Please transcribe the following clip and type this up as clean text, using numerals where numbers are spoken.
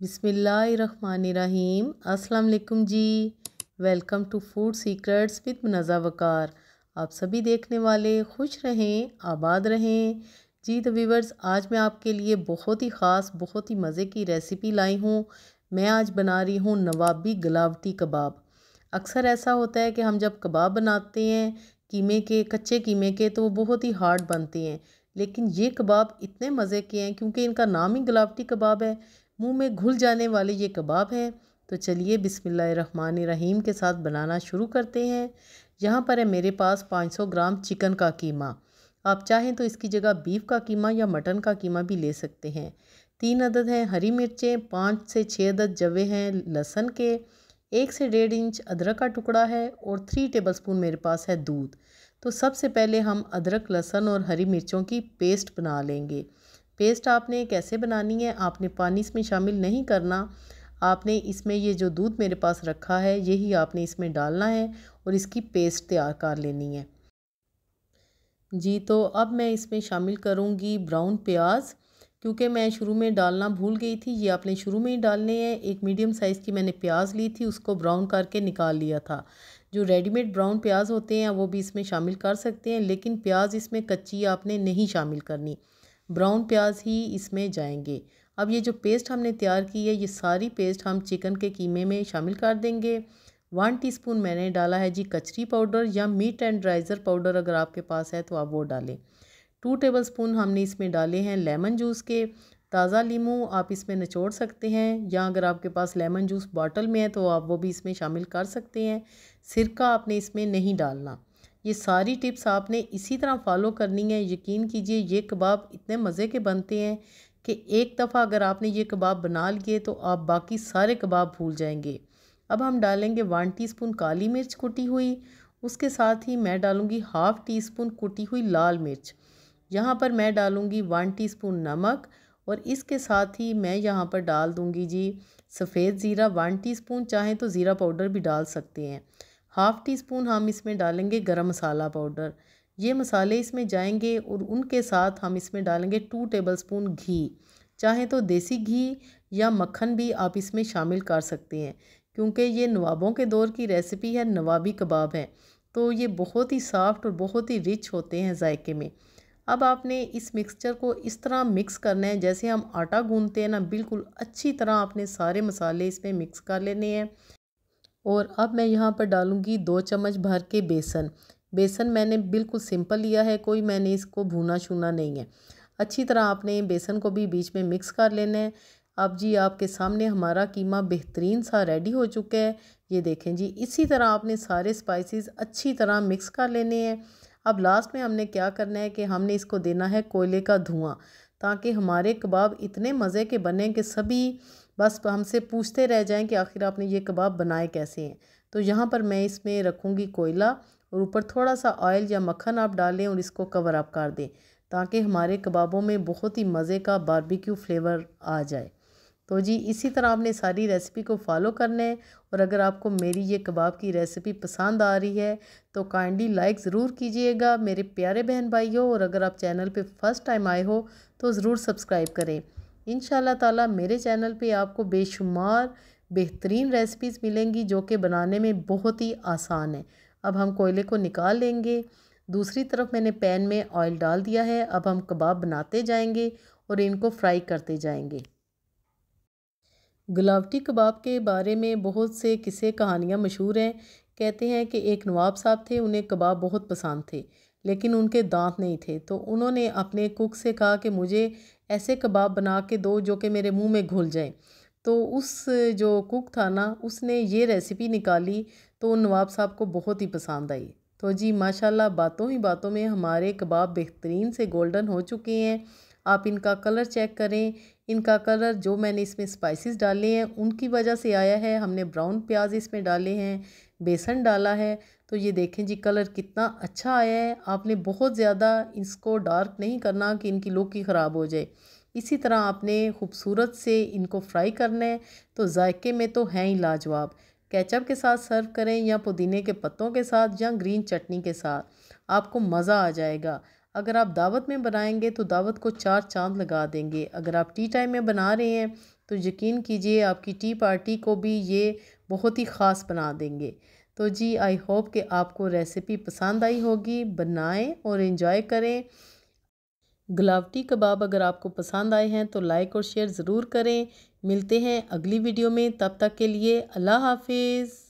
बिस्मिल्लाहिर्रहमानिर्रहीम। अस्सलाम वालेकुम जी। Welcome to food secrets with Munazza Waqar. आप सभी देखने वाले खुश रहें, आबाद रहें। जी तो व्यूअर्स, आज मैं आपके लिए बहुत ही ख़ास, बहुत ही मज़े की रेसिपी लाई हूँ। मैं आज बना रही हूँ नवाबी गलावटी कबाब। अक्सर ऐसा होता है कि हम जब कबाब बनाते हैं कीमे के, कच्चे कीमे के, तो वो बहुत ही हार्ड बनते हैं। लेकिन ये कबाब इतने मज़े के हैं क्योंकि इनका नाम ही गलावटी कबाब है। मुंह में घुल जाने वाले ये कबाब हैं। तो चलिए बिस्मिल्लाहिर्रहमानिर्रहीम के साथ बनाना शुरू करते हैं। यहाँ पर है मेरे पास 500 ग्राम चिकन का कीमा। आप चाहें तो इसकी जगह बीफ का कीमा या मटन का कीमा भी ले सकते हैं। 3 अदद हैं हरी मिर्चें, 5 से 6 अदद जवे हैं लहसुन के, 1 से 1.5 इंच अदरक का टुकड़ा है और 3 टेबलस्पून मेरे पास है दूध। तो सबसे पहले हम अदरक, लहसुन और हरी मिर्चों की पेस्ट बना लेंगे। पेस्ट आपने कैसे बनानी है, आपने पानी इसमें शामिल नहीं करना। आपने इसमें ये जो दूध मेरे पास रखा है यही आपने इसमें डालना है और इसकी पेस्ट तैयार कर लेनी है। जी तो अब मैं इसमें शामिल करूँगी ब्राउन प्याज, क्योंकि मैं शुरू में डालना भूल गई थी। ये आपने शुरू में ही डालने हैं। एक मीडियम साइज़ की मैंने प्याज ली थी, उसको ब्राउन करके निकाल लिया था। जो रेडीमेड ब्राउन प्याज होते हैं वो भी इसमें शामिल कर सकते हैं, लेकिन प्याज इसमें कच्ची आपने नहीं शामिल करनी, ब्राउन प्याज ही इसमें जाएंगे। अब ये जो पेस्ट हमने तैयार की है, ये सारी पेस्ट हम चिकन के कीमे में शामिल कर देंगे। 1 टीस्पून मैंने डाला है जी कचरी पाउडर या मीट एंडराइज़र पाउडर, अगर आपके पास है तो आप वो डालें। 2 टेबलस्पून हमने इसमें डाले हैं लेमन जूस के। ताज़ा नींबू आप इसमें निचोड़ सकते हैं, या अगर आपके पास लेमन जूस बॉटल में है तो आप वो भी इसमें शामिल कर सकते हैं। सिरका आपने इसमें नहीं डालना। ये सारी टिप्स आपने इसी तरह फॉलो करनी है। यकीन कीजिए ये कबाब इतने मज़े के बनते हैं कि एक दफ़ा अगर आपने ये कबाब बना लिए तो आप बाकी सारे कबाब भूल जाएंगे। अब हम डालेंगे 1 टीस्पून काली मिर्च कुटी हुई। उसके साथ ही मैं डालूँगी हाफ़ टी स्पून कुटी हुई लाल मिर्च। यहाँ पर मैं डालूँगी 1 टीस्पून नमक और इसके साथ ही मैं यहाँ पर डाल दूँगी जी सफ़ेद ज़ीरा 1 टीस्पून, चाहें तो ज़ीरा पाउडर भी डाल सकते हैं। हाफ़ टी स्पून हम इसमें डालेंगे गरम मसाला पाउडर। ये मसाले इसमें जाएंगे और उनके साथ हम इसमें डालेंगे 2 टेबलस्पून घी। चाहें तो देसी घी या मक्खन भी आप इसमें शामिल कर सकते हैं, क्योंकि ये नवाबों के दौर की रेसिपी है, नवाबी कबाब है। तो ये बहुत ही सॉफ्ट और बहुत ही रिच होते हैं जायके में। अब आपने इस मिक्सचर को इस तरह मिक्स करना है जैसे हम आटा गूंदते हैं ना, बिल्कुल अच्छी तरह आपने सारे मसाले इसमें मिक्स कर लेने हैं। और अब मैं यहाँ पर डालूँगी 2 चम्मच भर के बेसन। बेसन मैंने बिल्कुल सिंपल लिया है, कोई मैंने इसको भूना छूना नहीं है। अच्छी तरह आपने बेसन को भी बीच में मिक्स कर लेना है। अब जी आपके सामने हमारा कीमा बेहतरीन सा रेडी हो चुका है। ये देखें जी, इसी तरह आपने सारे स्पाइसेस अच्छी तरह मिक्स कर लेने हैं। अब लास्ट में हमने क्या करना है कि हमने इसको देना है कोयले का धुआं, ताकि हमारे कबाब इतने मज़े के बने कि सभी बस हमसे पूछते रह जाएं कि आखिर आपने ये कबाब बनाए कैसे हैं। तो यहाँ पर मैं इसमें रखूँगी कोयला और ऊपर थोड़ा सा ऑयल या मक्खन आप डालें और इसको कवर अप कर दें, ताकि हमारे कबाबों में बहुत ही मज़े का बारबेक्यू फ्लेवर आ जाए। तो जी इसी तरह आपने सारी रेसिपी को फॉलो करना है। और अगर आपको मेरी ये कबाब की रेसिपी पसंद आ रही है तो काइंडली लाइक ज़रूर कीजिएगा मेरे प्यारे बहन भाइयों, और अगर आप चैनल पे फर्स्ट टाइम आए हो तो ज़रूर सब्सक्राइब करें। इंशाल्लाह ताला मेरे चैनल पे आपको बेशुमार बेहतरीन रेसिपीज़ मिलेंगी जो कि बनाने में बहुत ही आसान है। अब हम कोयले को निकाल लेंगे। दूसरी तरफ मैंने पैन में ऑयल डाल दिया है। अब हम कबाब बनाते जाएंगे और इनको फ्राई करते जाएंगे। गुलावटी कबाब के बारे में बहुत से किस्से कहानियाँ मशहूर हैं। कहते हैं कि एक नवाब साहब थे, उन्हें कबाब बहुत पसंद थे, लेकिन उनके दांत नहीं थे। तो उन्होंने अपने कुक से कहा कि मुझे ऐसे कबाब बना के दो जो कि मेरे मुंह में घुल जाएं। तो उस जो कुक था ना, उसने ये रेसिपी निकाली, तो उन नवाब साहब को बहुत ही पसंद आई। तो जी माशाल्लाह बातों ही बातों में हमारे कबाब बेहतरीन से गोल्डन हो चुके हैं। आप इनका कलर चेक करें। इनका कलर जो मैंने इसमें स्पाइसेस डाले हैं उनकी वजह से आया है। हमने ब्राउन प्याज इसमें डाले हैं, बेसन डाला है। तो ये देखें जी कलर कितना अच्छा आया है। आपने बहुत ज़्यादा इसको डार्क नहीं करना कि इनकी लुक ही ख़राब हो जाए। इसी तरह आपने खूबसूरत से इनको फ्राई करना है। तो जायके में तो हैं ही लाजवाब। केचप के साथ सर्व करें या पुदीने के पत्तों के साथ या ग्रीन चटनी के साथ, आपको मज़ा आ जाएगा। अगर आप दावत में बनाएंगे तो दावत को 4 चांद लगा देंगे। अगर आप टी टाइम में बना रहे हैं तो यकीन कीजिए आपकी टी पार्टी को भी ये बहुत ही ख़ास बना देंगे। तो जी आई होप कि आपको रेसिपी पसंद आई होगी। बनाएं और एंजॉय करें। गुलावटी कबाब अगर आपको पसंद आए हैं तो लाइक और शेयर ज़रूर करें। मिलते हैं अगली वीडियो में, तब तक के लिए अल्लाह हाफिज़।